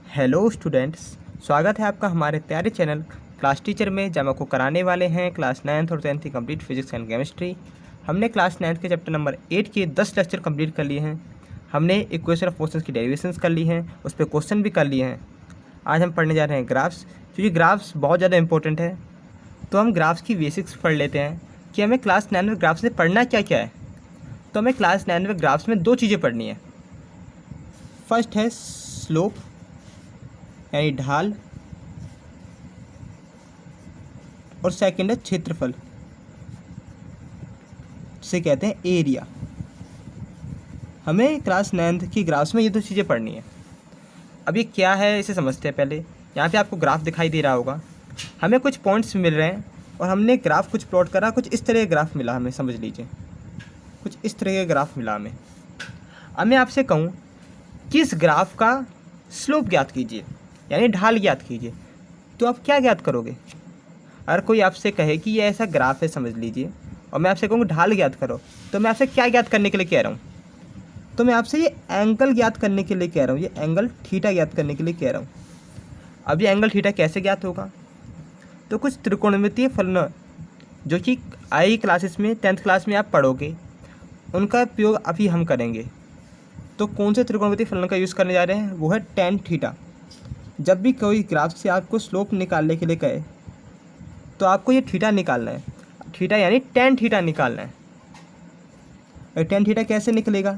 Hello students, स्वागत है आपका हमारे प्यारे चैनल क्लास टीचर में, जहाँ आपको कराने वाले हैं क्लास 9th और 10th की कंप्लीट फिजिक्स एंड केमिस्ट्री। हमने क्लास 9th के चैप्टर नंबर 8 के 10 लेक्चर कंप्लीट कर लिए हैं। हमने इक्वेशन ऑफ मोशंस की डेरिवेशंस कर ली हैं, उस पर क्वेश्चन भी कर लिए हैं। आज हम पढ़ने जा रहे हैं ग्राफ्स, क्योंकि ग्राफ्स बहुत ज़्यादा इंपॉर्टेंट है। तो हम ग्राफ्स की बेसिक्स पढ़ लेते हैं कि हमें क्लास 9 में ग्राफ्स में पढ़ना क्या क्या है। तो हमें क्लास 9 में ग्राफ्स में दो चीज़ें पढ़नी है। फर्स्ट है स्लोप यानी ढाल, और सेकंड है क्षेत्रफल, जिसे कहते हैं एरिया। हमें क्लास 9th की ग्राफ्स में ये दो चीज़ें पढ़नी है। अब ये क्या है इसे समझते हैं पहले। यहाँ पे आपको ग्राफ दिखाई दे रहा होगा, हमें कुछ पॉइंट्स मिल रहे हैं और हमने ग्राफ कुछ प्लॉट करा, कुछ इस तरह का ग्राफ मिला हमें, समझ लीजिए कुछ इस तरह का ग्राफ मिला हमें। अब मैं आपसे कहूँ कि इस ग्राफ का स्लोप ज्ञात कीजिए यानी ढाल ज्ञात कीजिए, तो आप क्या ज्ञात करोगे? अगर कोई आपसे कहे कि ये ऐसा ग्राफ है समझ लीजिए, और मैं आपसे कहूँगा ढाल ज्ञात करो, तो मैं आपसे क्या ज्ञात करने के लिए कह रहा हूँ? तो मैं आपसे ये एंगल ज्ञात करने के लिए कह रहा हूँ, ये एंगल थीटा ज्ञात करने के लिए कह रहा हूँ। अब ये एंगल थीटा कैसे ज्ञात होगा? तो कुछ त्रिकोणमितीय फलन जो कि आई क्लासेस में 10th क्लास में आप पढ़ोगे, उनका उपयोग अभी हम करेंगे। तो कौन से त्रिकोणमितीय फलन का यूज़ करने जा रहे हैं? वो है टेन थीटा। जब भी कोई ग्राफ से आपको स्लोप निकालने के लिए कहे, तो आपको ये थीटा निकालना है। थीटा यानी टेन थीटा निकालना है। और टेन थीटा कैसे निकलेगा?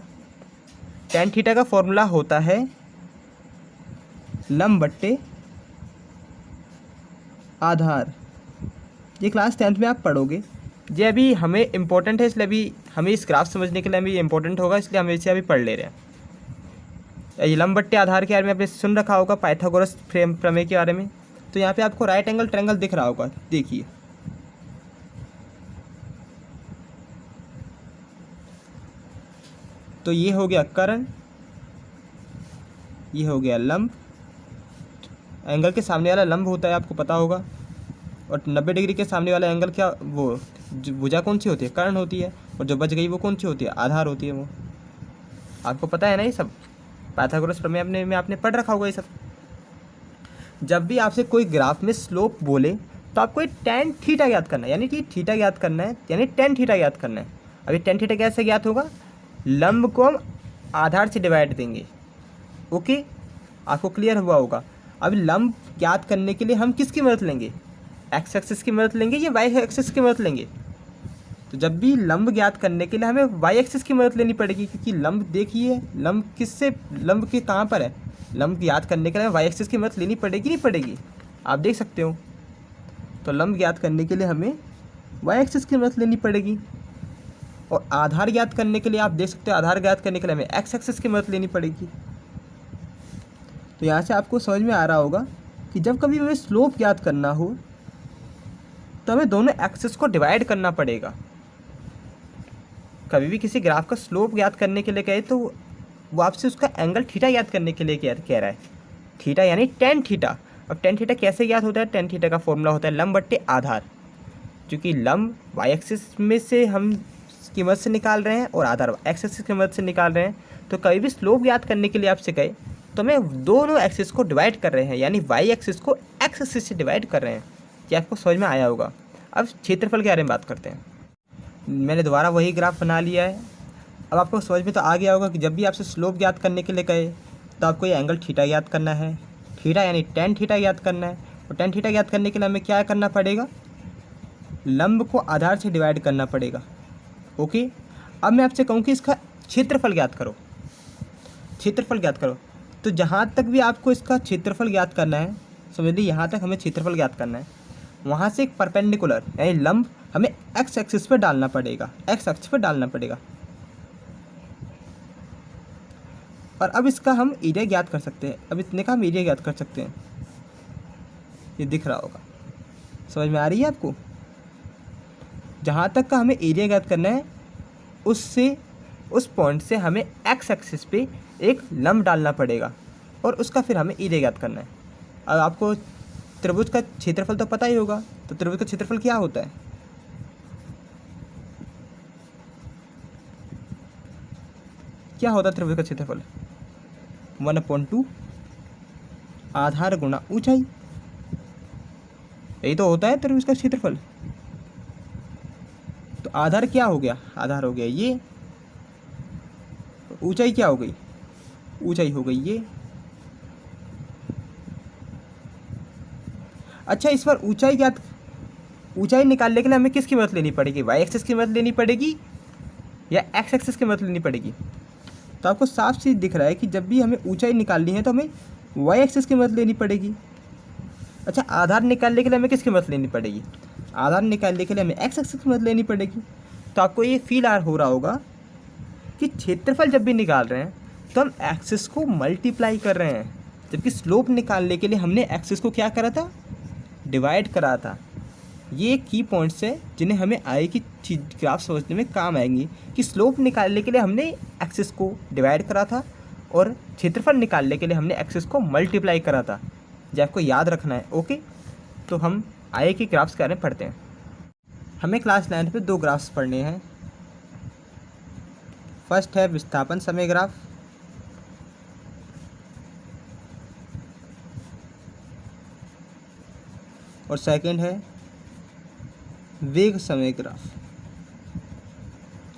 टेन थीटा का फॉर्मूला होता है लंब बट्टे आधार। ये क्लास 10th में आप पढ़ोगे। ये अभी हमें इम्पोर्टेंट है, इसलिए अभी हमें इस ग्राफ समझने के लिए अभी इम्पोर्टेंट होगा, इसलिए हम इसे अभी पढ़ ले रहे हैं। ये लंब बट्टे आधार के बारे में आपने सुन रखा होगा, पाइथागोरस प्रमेय के बारे में। तो यहाँ पे आपको राइट एंगल ट्रायंगल दिख रहा होगा, देखिए। तो ये हो गया कर्ण, ये हो गया लंब। एंगल के सामने वाला लंब होता है, आपको पता होगा। और 90 डिग्री के सामने वाला एंगल क्या, वो भुजा कौन सी होती है? कर्ण होती है। और जो बच गई वो कौन सी होती है? आधार होती है। वो आपको पता है ना, ये सब पाइथागोरस प्रमेय में आपने पढ़ रखा होगा ये सब। जब भी आपसे कोई ग्राफ में स्लोप बोले, तो आपको टेन थीटा ज्ञात करना है, यानी कि थीटा ज्ञात करना है, यानी टेन थीटा ज्ञात करना है। अभी टेन थीटा कैसे ज्ञात होगा? लंब को हम आधार से डिवाइड देंगे। ओके, आपको क्लियर हुआ होगा। अब लंब ज्ञात करने के लिए हम किसकी मदद लेंगे? एक्स एक्सिस की मदद लेंगे या वाई एक्सिस की मदद लेंगे? तो जब भी लंब ज्ञात करने के लिए हमें वाई एक्सिस की मदद लेनी पड़ेगी, क्योंकि लंब देखिए, लंब किससे, लंब के कहाँ पर है? लंब ज्ञात करने के लिए वाई एक्सिस की मदद लेनी पड़ेगी, नहीं पड़ेगी? आप देख सकते हो। तो लंब ज्ञात करने के लिए हमें वाई एक्सिस की मदद लेनी पड़ेगी। और आधार ज्ञात करने के लिए आप देख सकते हो, आधार ज्ञात करने के लिए हमें एक्स एक्सिस की मदद लेनी पड़ेगी। तो यहाँ से आपको समझ में आ रहा होगा कि जब कभी हमें स्लोप ज्ञात करना हो, तो हमें दोनों एक्सिस को डिवाइड करना पड़ेगा। कभी भी किसी ग्राफ का स्लोप ज्ञात करने के लिए कहे, तो वो आपसे उसका एंगल थीटा ज्ञात करने के लिए कह रहा है। थीटा यानी टेन थीटा। अब टेन थीटा कैसे ज्ञात होता है? टेन थीटा का फॉर्मूला होता है लंब बट्टे आधार। क्योंकि लंब वाई एक्सिस में से हम की मदद से निकाल रहे हैं और आधार एक्स एक्सिस की मदद से निकाल रहे हैं। तो कभी भी स्लोप ज्ञात करने के लिए आपसे कहे, तो हमें दोनों एक्सिस को डिवाइड कर रहे हैं, यानी वाई एक्सिस को एक्स एक्सिस से डिवाइड कर रहे हैं। ये आपको समझ में आया होगा। अब क्षेत्रफल के बारे में बात करते हैं। मैंने दोबारा वही ग्राफ बना लिया है। अब आपको समझ में तो आ गया होगा कि जब भी आपसे स्लोप ज्ञात करने के लिए कहे, तो आपको ये एंगल थीटा ज्ञात करना है। थीटा यानी टेन थीटा ज्ञात करना है। और टेन थीटा ज्ञात करने के लिए हमें क्या करना पड़ेगा? लंब को आधार से डिवाइड करना पड़ेगा। ओके, अब मैं आपसे कहूँ कि इसका क्षेत्रफल ज्ञात करो। क्षेत्रफल ज्ञात करो। तो जहाँ तक भी आपको इसका क्षेत्रफल ज्ञात करना है, समझ लीजिए यहाँ तक हमें क्षेत्रफल ज्ञात करना है, वहाँ से एक परपेंडिकुलर यानी लंब हमें एक्स एक्सिस पर डालना पड़ेगा, एक्स एक्सिस पर डालना पड़ेगा। और अब इसका हम एरिया ज्ञात कर सकते हैं। अब इतने का हम एरिया ज्ञात कर सकते हैं। ये दिख रहा होगा, समझ में आ रही है आपको? जहाँ तक का हमें एरिया ज्ञात करना है, उससे उस पॉइंट से हमें एक्स एक्सिस पे एक लंब डालना पड़ेगा और उसका फिर हमें एरिया ज्ञात करना है। अब आपको त्रिभुज का क्षेत्रफल तो पता ही होगा। तो त्रिभुज का क्षेत्रफल क्या होता है? क्या होता है त्रिभुज का क्षेत्रफल? 1/2 आधार गुणा ऊंचाई, यही तो होता है त्रिभुज का क्षेत्रफल। तो आधार क्या हो गया, आधार हो गया ये, ऊंचाई क्या हो गई, ऊंचाई हो गई ये। अच्छा, इस बार ऊंचाई निकालने के लिए हमें किसकी मदद लेनी पड़ेगी, वाई एक्सिस की मदद लेनी पड़ेगी या एक्स एक्सिस की मदद लेनी पड़ेगी। तो आपको साफ चीज़ दिख रहा है कि जब भी हमें ऊंचाई निकालनी है तो हमें वाई एक्सिस की मदद लेनी पड़ेगी। अच्छा, आधार निकालने के लिए हमें किसकी मदद लेनी पड़ेगी, आधार निकालने के लिए हमें एक्स एक्सिस की मदद लेनी पड़ेगी। तो आपको ये फील हो रहा होगा कि क्षेत्रफल जब भी निकाल रहे हैं तो हम एक्सिस को मल्टीप्लाई कर रहे हैं, जबकि स्लोप निकालने के लिए हमने एक्सिस को क्या करा था, डिवाइड करा था। ये की पॉइंट्स है जिन्हें हमें आगे की ग्राफ समझने में काम आएंगी कि स्लोप निकालने के लिए हमने एक्सिस को डिवाइड करा था और क्षेत्रफल निकालने के लिए हमने एक्सिस को मल्टीप्लाई करा था। जो आपको याद रखना है। ओके, तो हम आगे की ग्राफ्स के बारे में पढ़ते हैं। हमें क्लास 9 पे 2 ग्राफ्स पढ़ने हैं। फर्स्ट है विस्थापन समय ग्राफ, और सेकंड है वेग समय ग्राफ।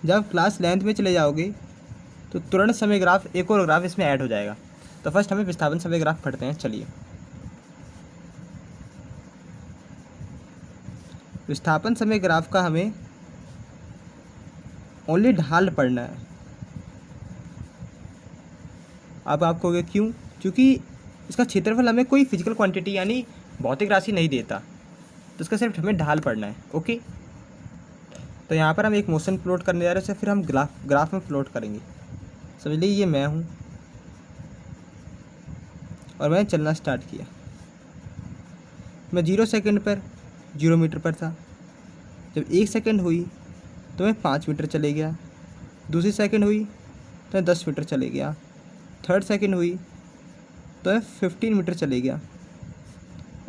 जब क्लास 9 में चले जाओगे तो तुरंत समय ग्राफ, एक और ग्राफ इसमें ऐड हो जाएगा। तो फर्स्ट हमें विस्थापन समय ग्राफ पढ़ते हैं। चलिए, विस्थापन समय ग्राफ का हमें ओनली ढाल पढ़ना है। अब आप कहोगे क्यों, क्योंकि इसका क्षेत्रफल हमें कोई फिजिकल क्वांटिटी यानी भौतिक राशि नहीं देता, तो इसका सिर्फ हमें ढाल पढ़ना है। ओके, तो यहाँ पर हम एक मोशन प्लॉट करने जा रहे हैं, उसे फिर हम ग्राफ में प्लॉट करेंगे। समझ लीजिए ये मैं हूँ और मैंने चलना स्टार्ट किया। मैं 0 सेकंड पर 0 मीटर पर था। जब 1 सेकंड हुई तो मैं 5 मीटर चले गया। दूसरी सेकंड हुई तो मैं 10 मीटर चले गया। थर्ड सेकंड हुई तो मैं 15 मीटर चले गया।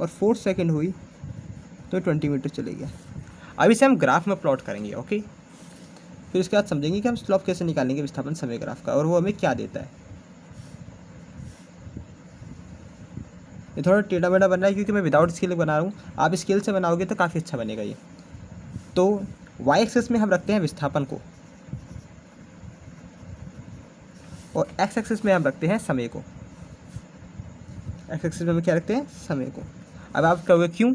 और फोर्थ सेकंड हुई तो 20 मीटर चले गया। अब इसे हम ग्राफ में प्लॉट करेंगे। ओके, फिर उसके बाद समझेंगे कि हम स्लोप कैसे निकालेंगे विस्थापन समय ग्राफ का और वो हमें क्या देता है। ये थोड़ा टेढ़ा मेढ़ा बन रहा है क्योंकि मैं विदाउट स्केल बना रहा हूँ। आप स्केल से बनाओगे तो काफ़ी अच्छा बनेगा ये। तो वाई एक्सिस में हम रखते हैं विस्थापन को और एक्स एक्सिस में हम रखते हैं समय को। एक्स एक्सिस में हम क्या रखते हैं, समय को। अब आप कहोगे क्यों,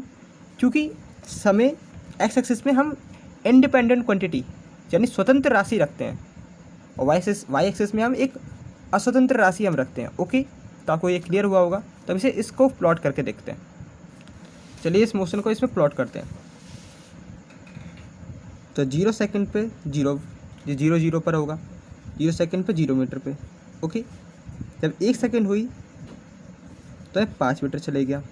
क्योंकि समय एक्स एक्सिस में हम इंडिपेंडेंट क्वांटिटी यानी स्वतंत्र राशि रखते हैं और वाई एक्सिस में हम एक अस्वतंत्र राशि हम रखते हैं। ओके, तो आपको ये क्लियर हुआ होगा। तब इसे इसको प्लॉट करके देखते हैं। चलिए इस मोशन को इसमें प्लॉट करते हैं। तो 0 सेकंड पे 0 पर होगा, 0 सेकंड पे 0 मीटर पे। ओके, जब 1 सेकंड हुई तो 5 मीटर चले गया।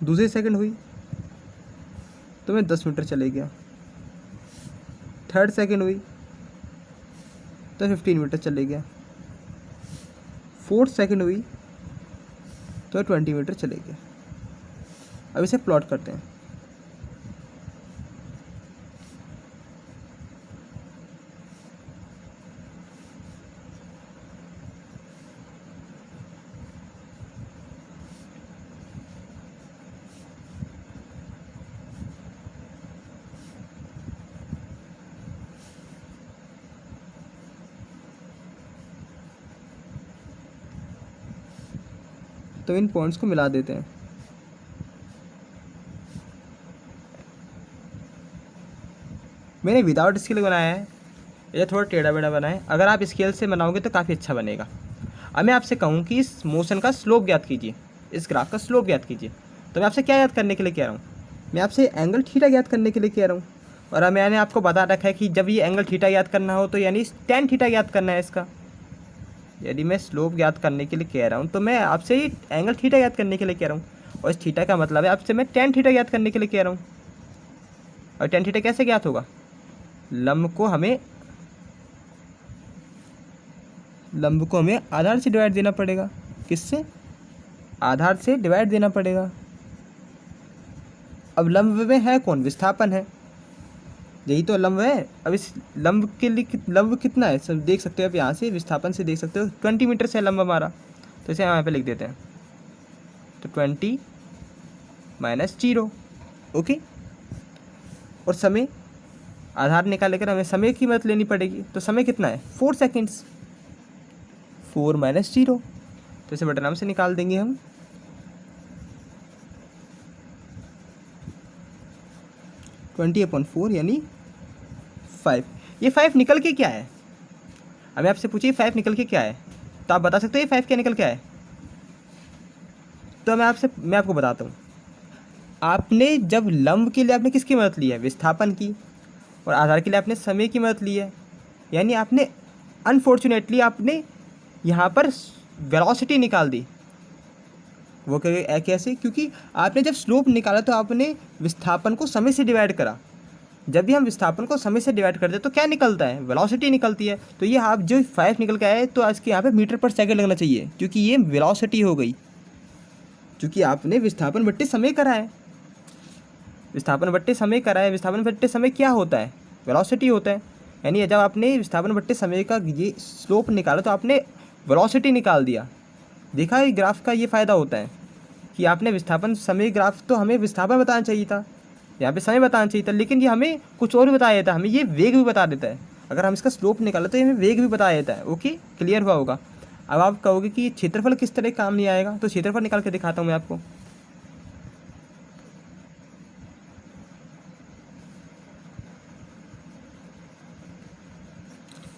दूसरी सेकंड हुई तो मैं 10 मीटर चले गया। थर्ड सेकंड हुई तो 15 मीटर चले गया। फोर्थ सेकंड हुई तो 20 मीटर चले गया। अब इसे प्लॉट करते हैं। तो इन पॉइंट्स को मिला देते हैं। मैंने विदाउट स्केल बनाया है, ये थोड़ा टेढ़ा बेढ़ा बना है। अगर आप स्केल से बनाओगे तो काफ़ी अच्छा बनेगा। अब मैं आपसे कहूँ कि इस मोशन का स्लोप ज्ञात कीजिए, इस ग्राफ का स्लोप ज्ञात कीजिए, तो मैं आपसे क्या याद करने के लिए कह रहा हूँ, मैं आपसे एंगल थीटा ज्ञात करने के लिए कह रहा हूँ। और अब मैंने आपको बता रखा है कि जब ये एंगल थीटा याद करना हो तो यानी tan थीटा याद करना है इसका। यदि मैं स्लोप ज्ञात करने के लिए कह रहा हूँ तो मैं आपसे ही एंगल थीटा याद करने के लिए कह रहा हूँ, और इस थीटा का मतलब है आपसे मैं tan थीटा याद करने के लिए कह रहा हूँ। और tan थीटा कैसे ज्ञात होगा, लंब को हमें आधार से डिवाइड देना पड़ेगा। किससे, आधार से डिवाइड देना पड़ेगा। अब लंब में है कौन, विस्थापन है, यही तो लंब है। अब इस लंब के लिए लंब कितना है सब देख सकते हो आप, यहाँ से विस्थापन से देख सकते हो 20 मीटर से लंब हमारा। तो इसे यहाँ पे लिख देते हैं, तो 20 माइनस 0। ओके, और समय आधार निकाल लेकर हमें समय की मदद लेनी पड़ेगी। तो समय कितना है 4 सेकेंड्स, 4 माइनस 0, तो इसे बड़े आराम से निकाल देंगे हम। 20/4 यानी 5। ये 5 निकल के क्या है, हमें आपसे पूछिए 5 निकल के क्या है, तो आप बता सकते हो ये 5 क्या निकल के है? तो मैं आपको बताता हूँ। आपने जब लंब के लिए आपने किसकी मदद ली है, विस्थापन की, और आधार के लिए आपने समय की मदद ली है। यानी आपने अनफॉर्चुनेटली आपने यहाँ पर वेलोसिटी निकाल दी। वो कैसे? क्योंकि आपने जब स्लोप निकाला तो आपने विस्थापन को समय से डिवाइड करा। जब भी हम विस्थापन को समय से डिवाइड करते हैं तो क्या निकलता है, वेलोसिटी निकलती है। तो ये आप जो 5 निकल के आए तो आज के यहाँ पे मीटर पर सेकंड लगना चाहिए, क्योंकि ये वेलोसिटी हो गई, क्योंकि आपने विस्थापन बट्टे समय करा है। विस्थापन बट्टे समय करा है, विस्थापन बट्टे समय क्या होता है, वेलोसिटी होता है। यानी जब आपने विस्थापन बट्टे समय का ये स्लोप निकाला तो आपने वेलोसिटी निकाल दिया। देखा ये ग्राफ का ये फ़ायदा होता है कि आपने विस्थापन समय ग्राफ, तो हमें विस्थापन बताना चाहिए था, यहाँ पे समय बताना चाहिए था, लेकिन ये हमें कुछ और भी बता देता है, हमें ये वेग भी बता देता है। अगर हम इसका स्लोप निकालें तो ये हमें वेग भी बता देता है। ओके, क्लियर हुआ होगा। अब आप कहोगे कि क्षेत्रफल किस तरह काम नहीं आएगा, तो क्षेत्रफल निकाल के दिखाता हूँ मैं आपको।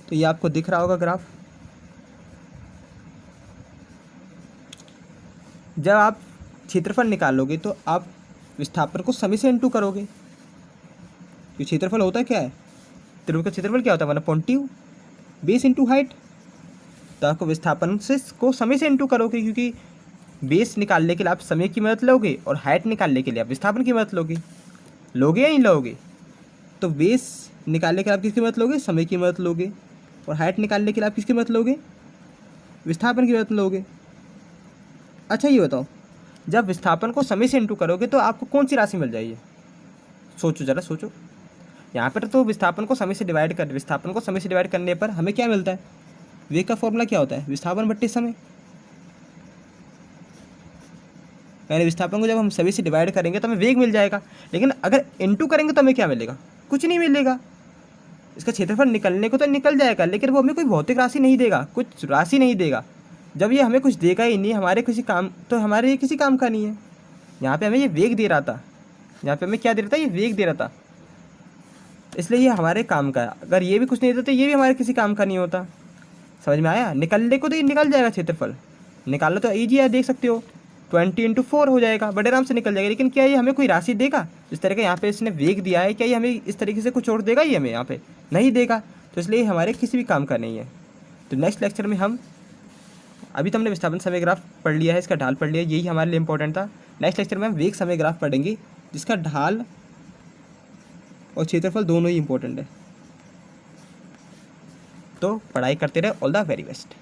तो ये आपको दिख रहा होगा ग्राफ। जब आप क्षेत्रफल निकालोगे तो आप विस्थापन को समय से इनटू करोगे। तो क्षेत्रफल होता है क्या है, त्रिभुज का क्षेत्रफल क्या होता है, 1/2 बेस इंटू हाइट। तो आपको विस्थापन से को समय से इनटू करोगे, क्योंकि बेस निकालने के लिए आप समय की मदद लोगे और हाइट निकालने के लिए आप विस्थापन की मदद लोगे या नहीं लोगे? तो बेस निकालने के लिए आप किसकी मदद लोगे, समय की मदद लोगे, और हाइट निकालने के लिए आप किसकी मदद लोगे, विस्थापन की मदद लोगे। अच्छा ये बताओ, जब विस्थापन को समय से इनटू करोगे तो आपको कौन सी राशि मिल जाएगी? सोचो ज़रा सोचो। यहाँ पर तो विस्थापन को समय से डिवाइड करने पर हमें क्या मिलता है, वेग का फॉर्मूला क्या होता है, विस्थापन बट्टे समय। यानी विस्थापन को जब हम समय से डिवाइड करेंगे तो हमें वेग मिल जाएगा, लेकिन अगर इनटू करेंगे तो हमें क्या मिलेगा, कुछ नहीं मिलेगा। इसका क्षेत्रफल निकलने को तो निकल जाएगा, लेकिन वो हमें कोई भौतिक राशि नहीं देगा, कुछ राशि नहीं देगा। जब ये हमें कुछ देगा ही नहीं, हमारे किसी काम, तो हमारे ये किसी काम का नहीं है। यहाँ पे हमें ये वेग दे रहा था, यहाँ पे हमें क्या दे रहा था, ये वेग दे रहा था, इसलिए ये हमारे काम का है। अगर ये भी कुछ नहीं देता तो ये भी हमारे किसी काम का नहीं होता। समझ में आया? निकलने को तो ये निकल जाएगा, क्षेत्रफल निकालना तो ईजी है, देख सकते हो 20/4 हो जाएगा, बड़े आराम से निकल जाएगा। लेकिन क्या ये हमें कोई राशि देगा? इस तरह का यहाँ पे इसने वेग दिया है, क्या ये हमें इस तरीके से कुछ और देगा? ये हमें यहाँ पे नहीं देगा, तो इसलिए हमारे किसी भी काम का नहीं है। तो नेक्स्ट लेक्चर में हम, अभी तो हमने विस्थापन समय ग्राफ पढ़ लिया है, इसका ढाल पढ़ लिया, यही हमारे लिए इंपॉर्टेंट था। नेक्स्ट लेक्चर में हम वेग समय ग्राफ पढ़ेंगे, जिसका ढाल और क्षेत्रफल दोनों ही इंपॉर्टेंट है। तो पढ़ाई करते रहे। All the very best.